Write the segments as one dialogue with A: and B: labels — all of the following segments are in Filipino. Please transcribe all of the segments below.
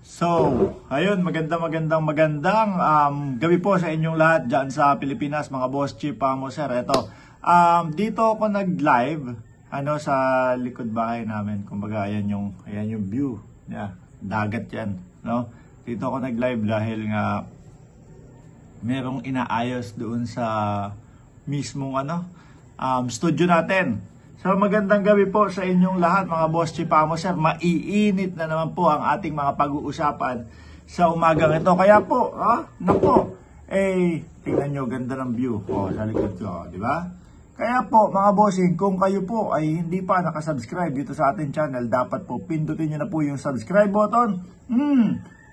A: So, ayun, magandang gabi po sa inyong lahat dyan sa Pilipinas, mga boss, chief, mo sir. Ito, dito ako nag-live, sa likod bahay namin. Kumbaga, ayan yung view. Yeah, dagat yan, no? Dito ako nag-live dahil nga merong inaayos doon sa mismong studio natin. So magandang gabi po sa inyong lahat, mga boss, chief, mo sir. Maiinit na naman po ang ating mga pag-uusapan sa umagang ito. Kaya po, nako, tingnan nyo, ganda ng view. Sa likod ko, di ba? Kaya po, mga bossing, kung kayo po ay hindi pa nakasubscribe dito sa ating channel, dapat po pindutin nyo na po yung subscribe button.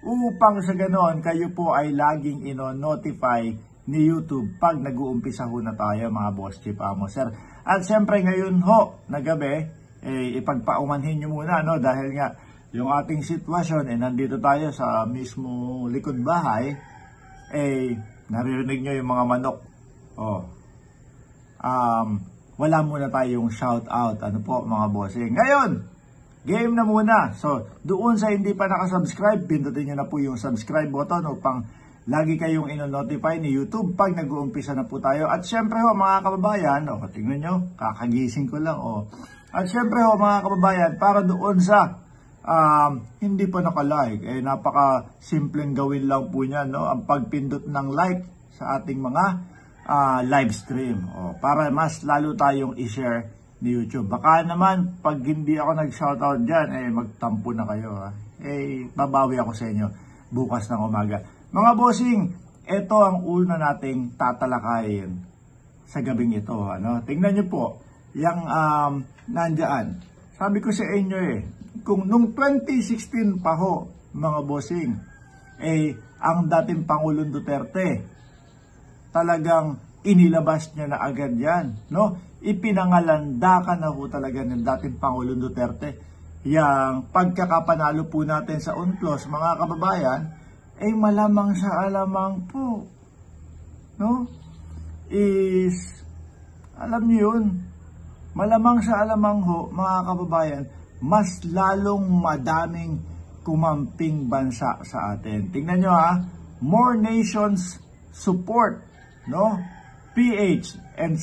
A: Upang sa ganoon, kayo po ay laging ino-notify ni YouTube pag nag-uumpisa ho na tayo, mga boss, chief, mo sir. At siyempre ngayon ho, na gabi, ipagpaumanhin nyo muna, no? Dahil nga, yung ating sitwasyon, nandito tayo sa mismo likod bahay, naririnig nyo yung mga manok. Wala muna tayong shout out, mga bossing. Ngayon, game na muna. So, doon sa hindi pa nakasubscribe, pindutin nyo na po yung subscribe button upang lagi kayong ino-notify ni YouTube pag nag-uumpisa na po tayo. At syempre ho, mga kababayan, tingnan nyo, kakagising ko lang. At syempre ho, mga kababayan, para doon sa hindi pa naka-like, napaka-simpleng gawin lang po niyan, no? Ang pagpindot ng like sa ating mga live stream. Para mas lalo tayong i-share ni YouTube. Baka naman, pag hindi ako nag-shoutout dyan, magtampo na kayo. Babawi ako sa inyo bukas ng umaga. Mga bossing, ito ang una nating tatalakayin sa gabing ito. Tingnan nyo po, yung nandyan. Sabi ko sa inyo kung nung 2016 pa ho, mga bossing, ang dating Pangulong Duterte, talagang inilabas niya na agad yan. Ipinangalandakan na ho talaga ng dating Pangulong Duterte. Yang pagkakapanalo po natin sa UNCLOS, mga kababayan, malamang sa alamang po, alam niyo yun, malamang sa alamang ho, mga kababayan, mas lalong madaming kumamping bansa sa atin. Tingnan nyo more nations support, PH and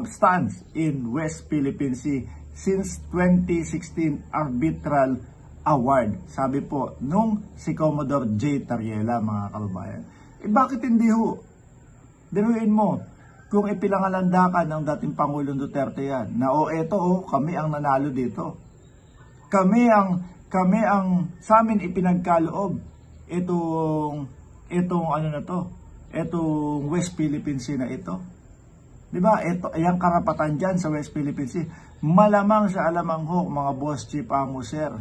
A: stands in West Philippine Sea since 2016 arbitral award. Sabi po nung si Commodore J. Tariela, mga kababayan. Bakit hindi ho? Biruin mo, kung ipinangalandakan ng dating Pangulong Duterte yan, na kami ang nanalo dito. Kami ang sa amin ipinagkaloob itong West Philippine Sea na ito. Diba? Yung karapatan dyan sa West Philippine Sea. Malamang sa alamang ho, mga boss, chief, mo sir.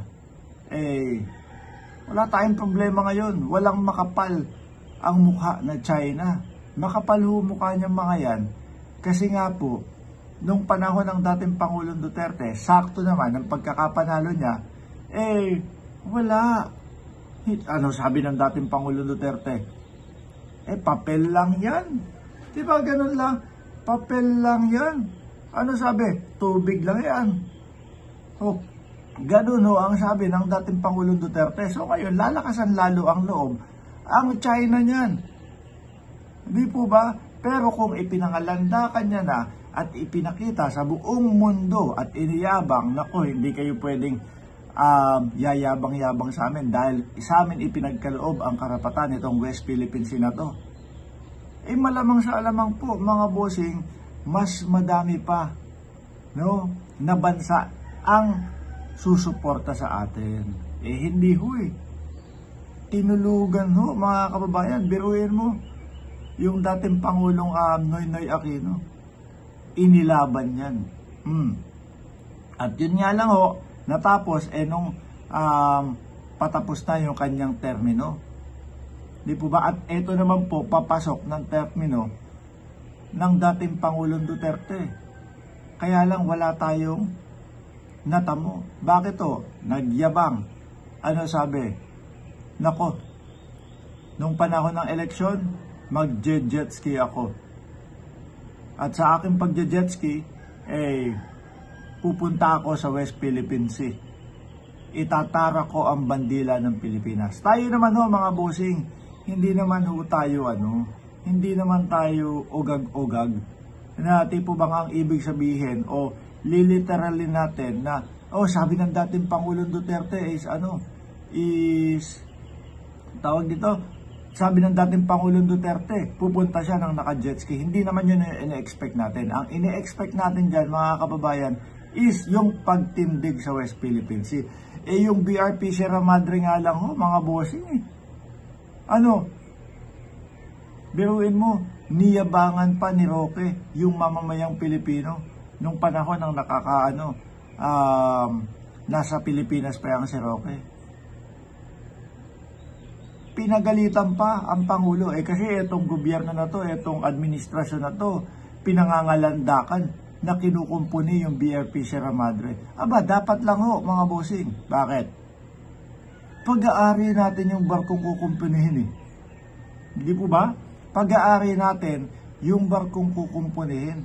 A: Wala tayong problema ngayon. Walang makapal ang mukha na China. Makapal ho mukha niyang mga yan. Kasi nga po, nung panahon ng dating Pangulong Duterte, sakto naman ang pagkakapanalo niya, wala. Sabi ng dating Pangulong Duterte? Papel lang yan. Diba ganun lang? Papel lang yan. Sabi? Tubig lang yan. Ganun ang sabi ng dating Pangulong Duterte. So ngayon, lalakasan lalo ang loob ang China niyan. Hindi po ba? Pero kung ipinangalandakan niya na at ipinakita sa buong mundo at iniyabang, hindi kayo pwedeng yayabang-yabang sa amin dahil sa amin ipinagkaloob ang karapatan itong West Philippine Sea na to. Malamang sa alamang po, mga bossing, mas madami pa na bansa ang susuporta sa atin. Hindi ho tinulugan ho, mga kababayan. Biruin mo, yung dating Pangulong Noynoy Aquino, inilaban yan. At yun nga lang ho, natapos nung patapos na yung kanyang termino. Di po ba? At ito naman po, papasok ng termino ng dating Pangulong Duterte. Kaya lang wala tayong natamo. Bakit to? Nagyabang. Sabi? Nako, nung panahon ng eleksyon, mag-jet ski ako. At sa aking pag-jet ski, pupunta ako sa West Philippine Sea. itatara ko ang bandila ng Pilipinas. Tayo naman ho mga bossing, hindi naman ho tayo hindi naman tayo ogag-ogag na tipo bang ang ibig sabihin o literally natin na sabi ng dating Pangulong Duterte tawag dito, sabi ng dating Pangulong Duterte, pupunta siya ng naka-jetski. Hindi naman yun ine-expect natin. Ang ine-expect natin dyan, mga kababayan, is yung pagtindig sa West Philippine Sea. Yung BRP Sierra Madre nga lang ho, mga bossing biruin mo, niyabangan pa ni Roque yung mamamayang Pilipino nung panahon ng nasa Pilipinas pa yung si Roque. Pinagalitan pa ang Pangulo kasi itong gobyerno na to, itong administrasyon na to, pinangangalandakan na kinukumpuni yung BRP Sierra Madre. Dapat lang ho mga bossing. Bakit? Pag-aari natin yung barkong kukumpunihin Hindi po ba? Pag-aari natin yung barkong kukumpunihin.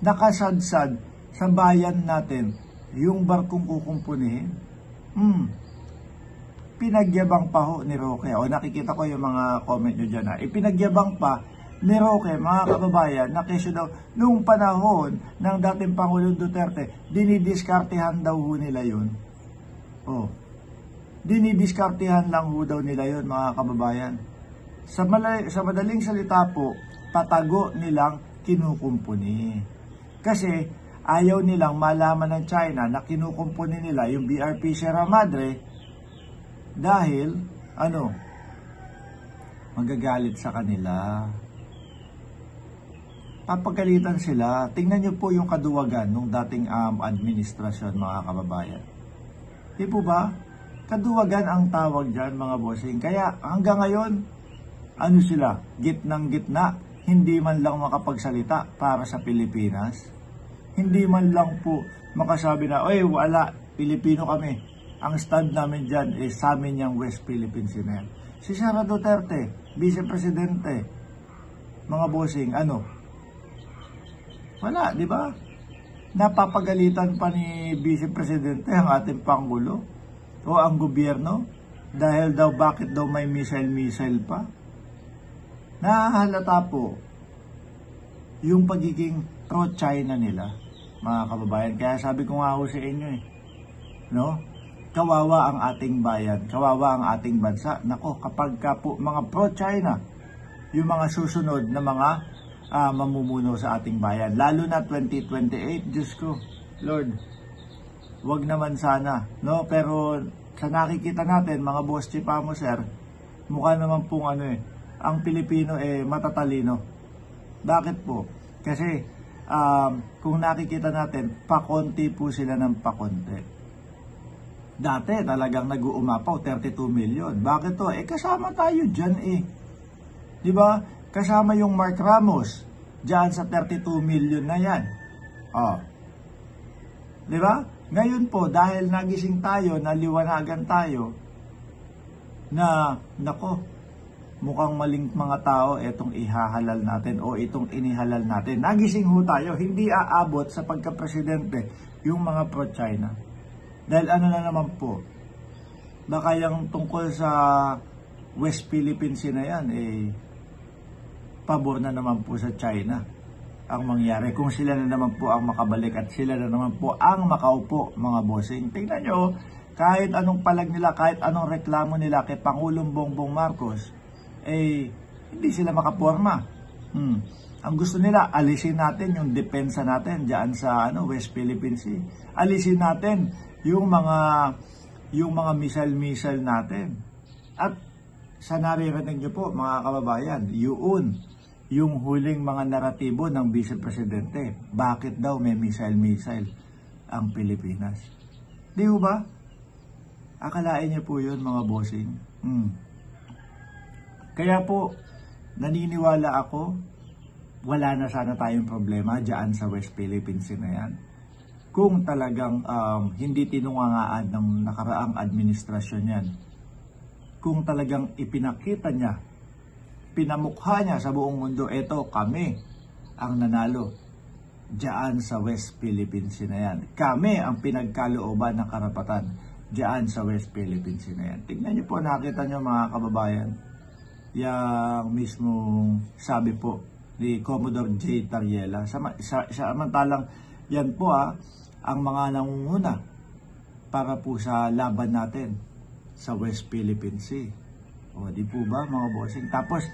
A: Nakasadsad sa bayan natin yung barkong kukumpunihin. Pinagyabang pa ho ni Roque. Nakikita ko yung mga comment nyo dyan Ipinagyabang pa ni Roque, mga kababayan, na kesyo daw, nung panahon ng dating Pangulong Duterte, dinidiskartehan daw ho nila yun. Dinidiskartehan lang ho daw nila yun, mga kababayan. Sa madaling salita po, patago nilang kinukumpuni. Kasi ayaw nilang malaman ng China na kinukumpuni nila yung BRP Sierra Madre dahil, magagalit sa kanila. Papagalitan sila. Tingnan nyo po yung kaduwagan ng dating administrasyon, mga kababayan. Di po ba? Kaduwagan ang tawag dyan, mga bossing. Kaya hanggang ngayon, sila? Gitnang gitna. Hindi man lang makapagsalita para sa Pilipinas. Hindi man lang po makasabi na, wala, Pilipino kami. Ang stand namin dyan sa amin yung West Philippine Sea na yan. Si Sara Duterte, Vice Presidente, mga bossing, wala, di ba? Napapagalitan pa ni Vice Presidente ang ating Pangulo o ang gobyerno dahil daw bakit daw may missile pa. Nahahalata po yung pagiging pro-China nila, mga kababayan. Kaya sabi ko nga ho sa inyo kawawa ang ating bayan, kawawa ang ating bansa. Kapag ka po mga pro-China, yung mga susunod na mga mamumuno sa ating bayan. Lalo na 2028, Diyos ko, Lord, wag naman sana. Pero sa nakikita natin, mga boss chipamo, sir, mukha naman pong ang Pilipino matatalino. Bakit po? Kasi kung nakikita natin, pakonti po sila ng pakonti. Dati talagang nag-uumapaw 32 million. Bakit to? Kasama tayo dyan Di ba? Kasama yung Mark Ramos dyan sa 32 million na yan. Di ba? Ngayon po, dahil nagising tayo, naliwanagan tayo, na, mukhang maling mga tao itong ihahalal natin o itong inihalal natin. Nagising ho tayo, hindi aabot sa pagka-presidente yung mga pro-China. Dahil na naman po, baka yung tungkol sa West Philippine Sea na yan, pabor na naman po sa China ang mangyari. Kung sila na naman po ang makabalik at sila na naman po ang makaupo, mga bossing. Tingnan nyo, kahit anong palag nila, kahit anong reklamo nila kay Pangulong Bongbong Marcos, hindi sila makaporma. Ang gusto nila, alisin natin yung depensa natin dyan sa West Philippine Sea. Alisin natin yung mga missile natin. At sa naririnig nyo po, mga kababayan, yung huling mga naratibo ng Vice Presidente. Bakit daw may missile ang Pilipinas? Di ba? Akalain niyo po yun, mga bossing. Kaya po, naniniwala ako, wala na sana tayong problema dyan sa West Philippine Sea na yan. Kung talagang hindi tinungangaan ng nakaraang administrasyon yan. Kung talagang ipinakita niya, pinamukha niya sa buong mundo, eto kami ang nanalo dyan sa West Philippine Sea na yan. Kami ang pinagkalooban ng karapatan diyan sa West Philippine Sea na yan. Tingnan niyo po, nakita niyo mga kababayan, yung mismong sabi po ni Commodore J. Tariela. Samantalang yan po ang mga nangunguna para po sa laban natin sa West Philippine Sea. O di po ba mga bossing? Tapos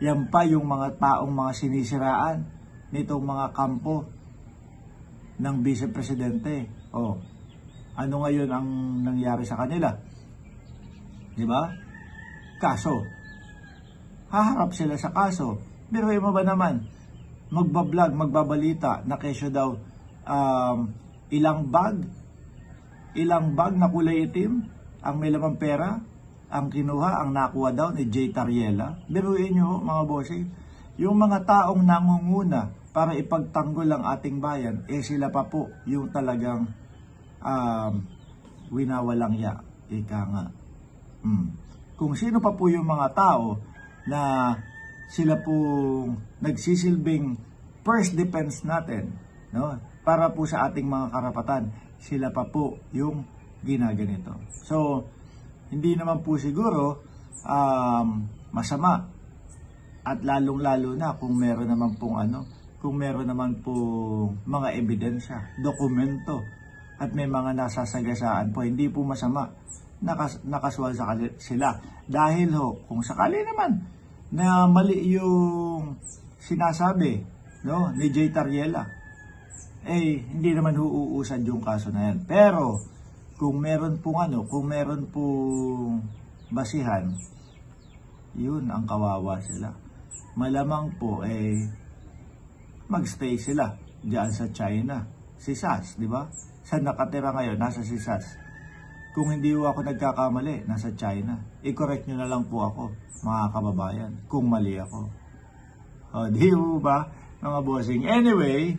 A: yan pa yung mga taong mga sinisiraan nitong mga kampo ng Vice Presidente. O ano ngayon ang nangyari sa kanila? Di ba? Kaso. Haharap sila sa kaso. Pero mo ba naman, magbablog, magbabalita na kesyo daw ilang bag na kulay itim ang may lamang pera ang kinuha, ang nakuha daw ni J. Tariela. Biruin nyo mga bossing, yung mga taong nangunguna para ipagtanggol ang ating bayan, sila pa po yung talagang winawalang ya. Ika nga. Kung sino pa po yung mga tao na sila pong nagsisilbing first defense natin, no? Para po sa ating mga karapatan, sila pa po yung ginaganito. So, hindi naman po siguro masama, at lalong-lalo na kung meron naman pong mga ebidensya, dokumento, at may mga nasasagasaan po, hindi po masama nakaswal sa sila. Dahil kung sakali naman na mali yung sinasabi, no, ni J. Tariela, hindi naman uuusad yung kaso na yan. Pero kung meron pong basihan, yun ang kawawa sila. Malamang po magstay sila diyan sa China. Si SAS, di ba? Saan nakatira ngayon? Nasa si SAS. Kung hindi ako nagkakamali, nasa China. I-correct nyo na lang po ako, mga kababayan, kung mali ako. Di ba, mga bossing? Anyway,